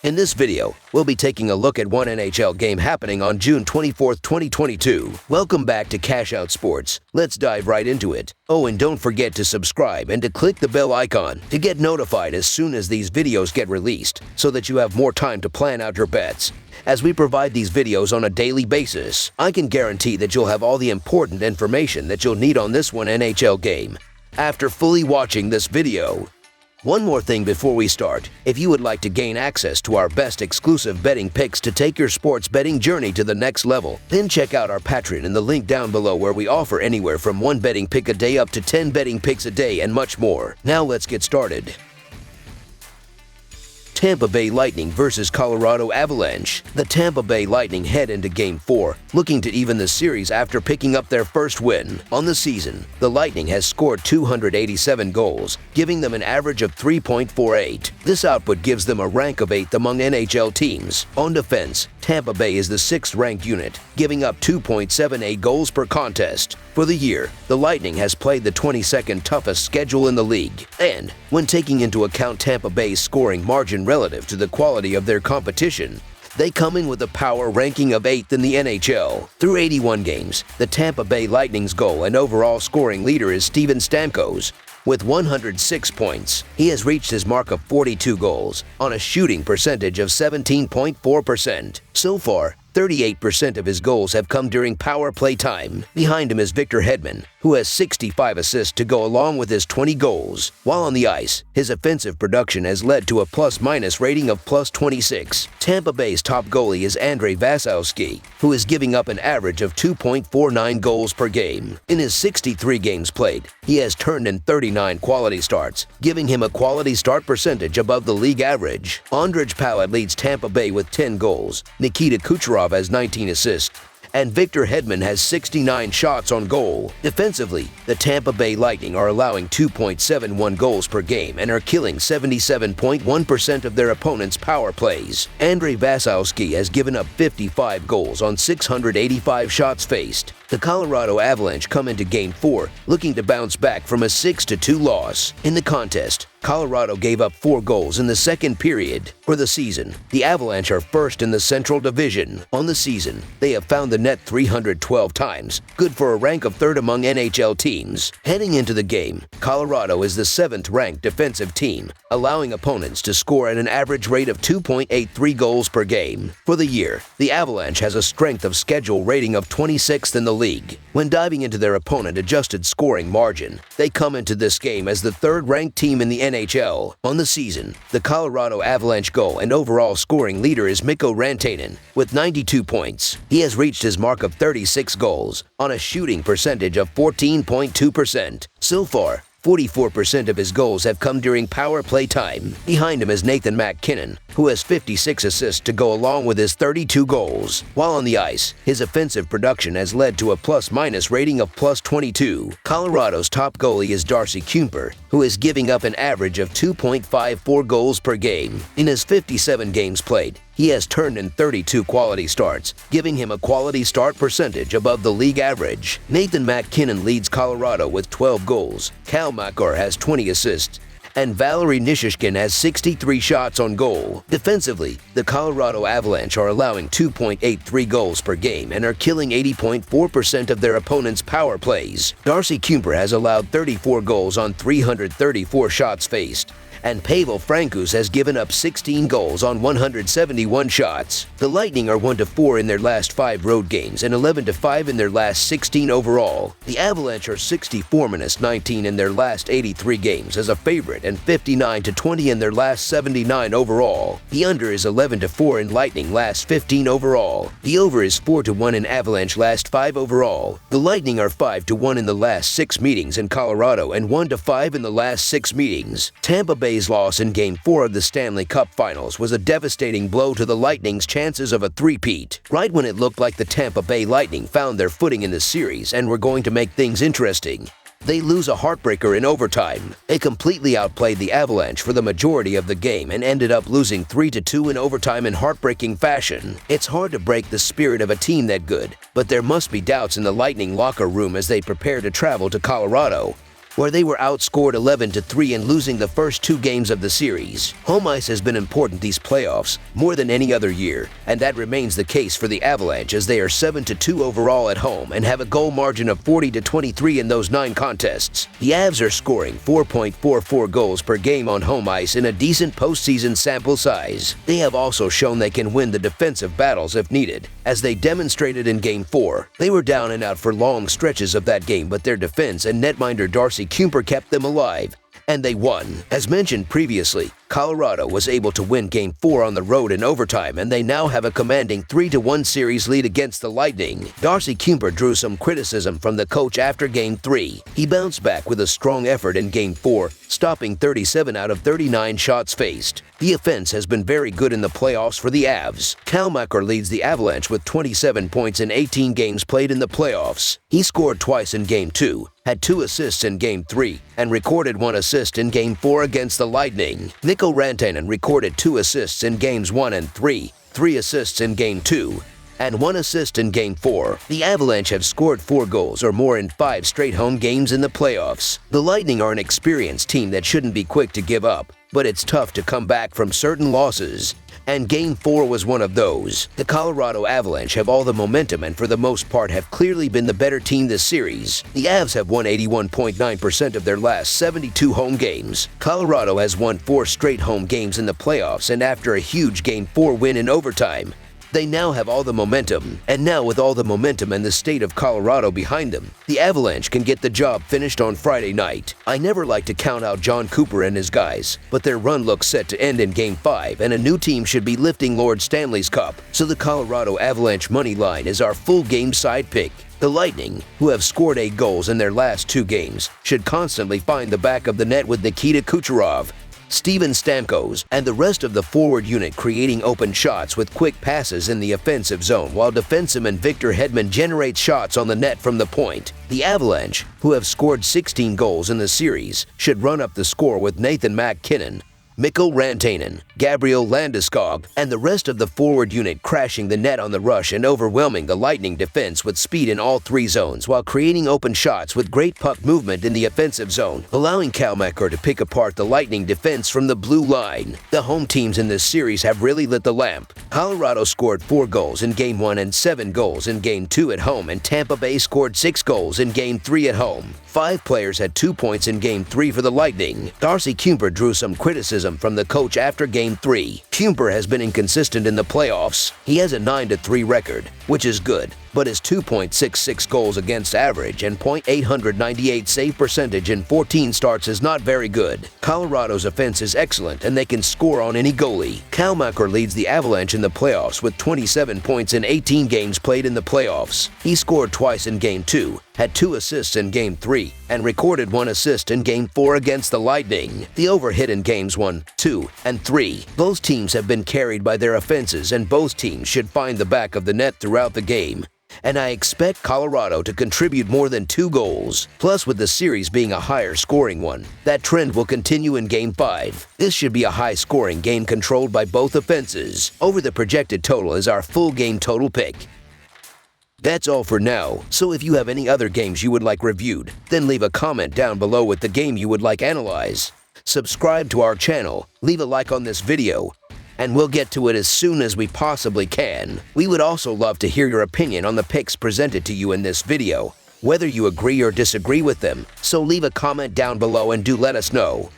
In this video, we'll be taking a look at one NHL game happening on June 24, 2022. Welcome back to Cash Out Sports. Let's dive right into it. Oh, and don't forget to subscribe and to click the bell icon to get notified as soon as these videos get released, so that you have more time to plan out your bets. As we provide these videos on a daily basis, I can guarantee that you'll have all the important information that you'll need on this one NHL game after fully watching this video. One more thing before we start. If you would like to gain access to our best exclusive betting picks to take your sports betting journey to the next level, then check out our Patreon in the link down below, where we offer anywhere from 1 betting pick a day up to 10 betting picks a day and much more. Now let's get started. Tampa Bay Lightning versus Colorado Avalanche. The Tampa Bay Lightning head into Game 4, looking to even the series after picking up their first win. On the season, the Lightning has scored 287 goals, giving them an average of 3.48. This output gives them a rank of 8th among NHL teams. On defense, Tampa Bay is the 6th-ranked unit, giving up 2.78 goals per contest. For the year, the Lightning has played the 22nd toughest schedule in the league, and when taking into account Tampa Bay's scoring margin relative to the quality of their competition, they come in with a power ranking of 8th in the NHL. Through 81 games, the Tampa Bay Lightning's goal and overall scoring leader is Steven Stamkos, with 106 points. He has reached his mark of 42 goals on a shooting percentage of 17.4%. So far, 38% of his goals have come during power play time. Behind him is Victor Hedman, who has 65 assists to go along with his 20 goals. While on the ice, his offensive production has led to a plus-minus rating of +26. Tampa Bay's top goalie is Andrei Vasilevskiy, who is giving up an average of 2.49 goals per game. In his 63 games played, he has turned in 39 quality starts, giving him a quality start percentage above the league average. Ondrej Palat leads Tampa Bay with 10 goals. Nikita Kucherov has 19 assists, and Victor Hedman has 69 shots on goal. Defensively, the Tampa Bay Lightning are allowing 2.71 goals per game and are killing 77.1% of their opponents' power plays. Andrei Vasilevskiy has given up 55 goals on 685 shots faced. The Colorado Avalanche come into Game 4 looking to bounce back from a 6-2 loss. In the contest, Colorado gave up 4 goals in the second period. For the season, the Avalanche are first in the Central Division. On the season, they have found the net 312 times, good for a rank of 3rd among NHL teams. Heading into the game, Colorado is the 7th-ranked defensive team, allowing opponents to score at an average rate of 2.83 goals per game. For the year, the Avalanche has a strength of schedule rating of 26th in the league. When diving into their opponent-adjusted scoring margin, they come into this game as the 3rd-ranked team in the NHL. On the season, the Colorado Avalanche goal and overall scoring leader is Mikko Rantanen with 92 points. He has reached his mark of 36 goals on a shooting percentage of 14.2%. So far, 44% of his goals have come during power play time. Behind him is Nathan MacKinnon, who has 56 assists to go along with his 32 goals. While on the ice, his offensive production has led to a plus-minus rating of +22. Colorado's top goalie is Darcy Kuemper, who is giving up an average of 2.54 goals per game. In his 57 games played, he has turned in 32 quality starts, giving him a quality start percentage above the league average. Nathan MacKinnon leads Colorado with 12 goals. Cal Makar has 20 assists, and Valeri Nichushkin has 63 shots on goal. Defensively, the Colorado Avalanche are allowing 2.83 goals per game and are killing 80.4% of their opponents' power plays. Darcy Kuemper has allowed 34 goals on 334 shots faced, and Pavel Francouz has given up 16 goals on 171 shots. The Lightning are 1-4 in their last 5 road games and 11-5 in their last 16 overall. The Avalanche are 64-19 in their last 83 games as a favorite and 59-20 in their last 79 overall. The under is 11-4 in Lightning last 15 overall. The over is 4-1 in Avalanche last 5 overall. The Lightning are 5-1 in the last 6 meetings in Colorado and 1-5 in the last 6 meetings. Tampa Bay's loss in Game 4 of the Stanley Cup Finals was a devastating blow to the Lightning's chances of a three-peat. Right when it looked like the Tampa Bay Lightning found their footing in the series and were going to make things interesting, they lose a heartbreaker in overtime. They completely outplayed the Avalanche for the majority of the game and ended up losing 3-2 in overtime in heartbreaking fashion. It's hard to break the spirit of a team that good, but there must be doubts in the Lightning locker room as they prepare to travel to Colorado. where they were outscored 11-3 and losing the first 2 games of the series. Home ice has been important these playoffs, more than any other year, and that remains the case for the Avalanche as they are 7-2 overall at home and have a goal margin of 40-23 in those 9 contests. The Avs are scoring 4.44 goals per game on home ice in a decent postseason sample size. They have also shown they can win the defensive battles if needed, as they demonstrated in Game 4. They were down and out for long stretches of that game, but their defense and netminder Darcy Kuemper kept them alive, and they won. As mentioned previously, Colorado was able to win Game 4 on the road in overtime, and they now have a commanding 3-1 series lead against the Lightning. Darcy Kuemper drew some criticism from the coach after Game 3. He bounced back with a strong effort in Game 4, stopping 37 out of 39 shots faced. The offense has been very good in the playoffs for the Avs. Kalmacher leads the Avalanche with 27 points in 18 games played in the playoffs. He scored twice in Game 2, had 2 assists in Game 3, and recorded 1 assist in Game 4 against the Lightning. Mikko Rantanen recorded 2 assists in Games 1 and 3, 3 assists in Game 2, and 1 assist in Game 4. The Avalanche have scored 4 goals or more in 5 straight home games in the playoffs. The Lightning are an experienced team that shouldn't be quick to give up, but it's tough to come back from certain losses, and Game 4 was one of those. The Colorado Avalanche have all the momentum and for the most part have clearly been the better team this series. The Avs have won 81.9% of their last 72 home games. Colorado has won 4 straight home games in the playoffs, and after a huge Game 4 win in overtime, they now have all the momentum. And now with all the momentum and the state of Colorado behind them, the Avalanche can get the job finished on Friday night. I never like to count out John Cooper and his guys, but their run looks set to end in Game 5, and a new team should be lifting Lord Stanley's Cup. So the Colorado Avalanche money line is our full game side pick. The Lightning, who have scored 8 goals in their last 2 games, should constantly find the back of the net with Nikita Kucherov, Steven Stamkos, and the rest of the forward unit creating open shots with quick passes in the offensive zone, while defenseman Victor Hedman generates shots on the net from the point. The Avalanche, who have scored 16 goals in the series, should run up the score with Nathan MacKinnon, Mikko Rantanen, Gabriel Landeskog, and the rest of the forward unit crashing the net on the rush and overwhelming the Lightning defense with speed in all 3 zones while creating open shots with great puck movement in the offensive zone, allowing Kalmacher to pick apart the Lightning defense from the blue line. The home teams in this series have really lit the lamp. Colorado scored 4 goals in Game 1 and 7 goals in Game 2 at home, and Tampa Bay scored 6 goals in Game 3 at home. 5 players had 2 points in Game 3 for the Lightning. Darcy Kuemper drew some criticism from the coach after Game 3. Kuemper has been inconsistent in the playoffs. He has a 9-3 record, which is good, but his 2.66 goals against average and .898 save percentage in 14 starts is not very good. Colorado's offense is excellent, and they can score on any goalie. Kalmacher leads the Avalanche in the playoffs with 27 points in 18 games played in the playoffs. He scored twice in Game 2, had 2 assists in Game 3, and recorded 1 assist in Game 4 against the Lightning. The overhit in Games 1, 2, and 3. Both teams have been carried by their offenses, and both teams should find the back of the net throughout the game. And I expect Colorado to contribute more than 2 goals. Plus, with the series being a higher scoring one, that trend will continue in Game 5. This should be a high-scoring game controlled by both offenses. Over the projected total is our full game total pick. That's all for now, so if you have any other games you would like reviewed, then leave a comment down below with the game you would like analyzed. Subscribe to our channel, leave a like on this video, and we'll get to it as soon as we possibly can. We would also love to hear your opinion on the picks presented to you in this video, whether you agree or disagree with them, so leave a comment down below and do let us know.